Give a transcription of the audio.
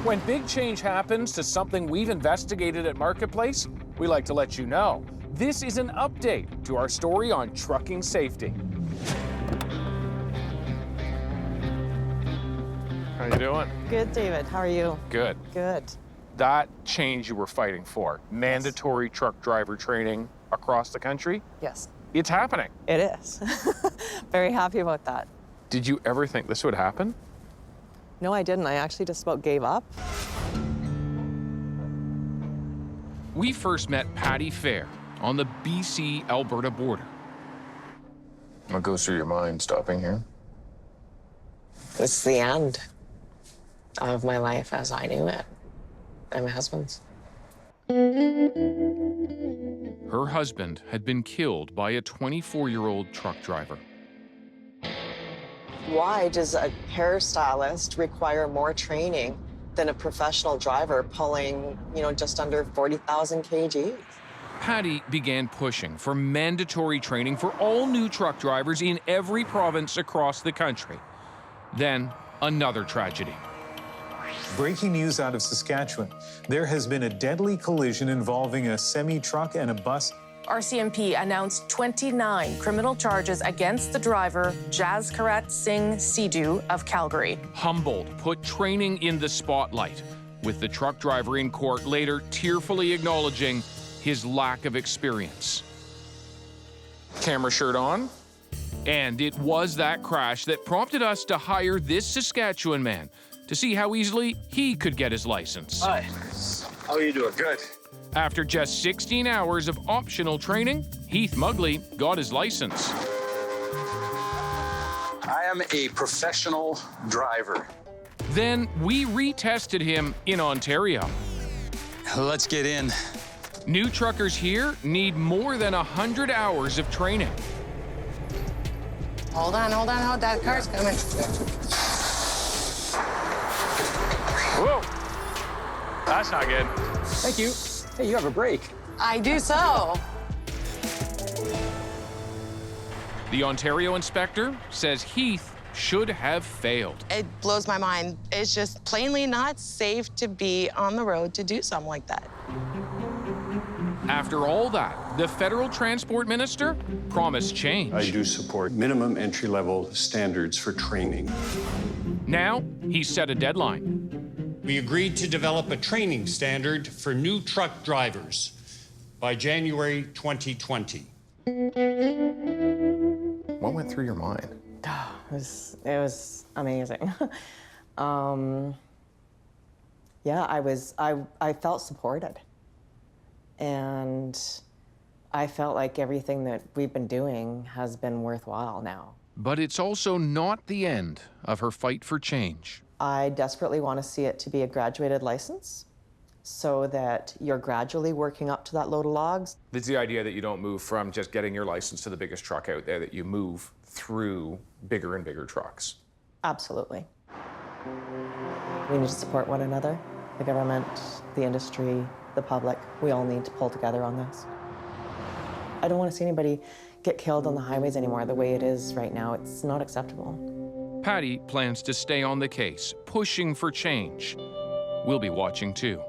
When big change happens to something we've investigated at Marketplace, we like to let you know. This is an update to our story on trucking safety. How you doing? Good, David. How are you? Good. Good. That change you were fighting for, mandatory truck driver training across the country, Yes, it's happening. it is. Very happy about that. Did you ever think this would happen? No, I didn't. I actually just about gave up. We first met Patty Fair on the BC-Alberta border. What goes through your mind stopping here? It's the end of my life as I knew it, and my husband's. Her husband had been killed by a 24-year-old truck driver. Why does a hairstylist require more training than a professional driver pulling, just under 40,000 kgs? Patty began pushing for mandatory training for all new truck drivers in every province across the country. Then, another tragedy. Breaking news out of Saskatchewan. There has been a deadly collision involving a semi-truck and a bus. RCMP announced 29 criminal charges against the driver, Jaskarat Singh Sidhu of Calgary. Humboldt put training in the spotlight, with the truck driver in court later tearfully acknowledging his lack of experience. Camera shirt on? And it was that crash that prompted us to hire this Saskatchewan man to see how easily he could get his license. Hi. How are you doing? Good. After just 16 hours of optional training, Heath Mugley got his license. I am a professional driver. Then we retested him in Ontario. Let's get in. New truckers here need more than 100 hours of training. Hold on. That car's coming. Whoa! That's not good. Thank you. Hey, you have a break. I do so. The Ontario inspector says Heath should have failed. It blows my mind. It's just plainly not safe to be on the road to do something like that. After all that, the federal transport minister promised change. I do support minimum entry-level standards for training. Now, he set a deadline. We agreed to develop a training standard for new truck drivers by January 2020. What went through your mind? It was amazing. Yeah, I felt supported. And I felt like everything that we've been doing has been worthwhile now. But it's also not the end of her fight for change. I desperately want to see it to be a graduated license so that you're gradually working up to that load of logs. It's the idea that you don't move from just getting your license to the biggest truck out there, that you move through bigger and bigger trucks. Absolutely. We need to support one another, the government, the industry, the public. We all need to pull together on this. I don't want to see anybody get killed on the highways anymore the way it is right now. It's not acceptable. Patty plans to stay on the case, pushing for change. We'll be watching too.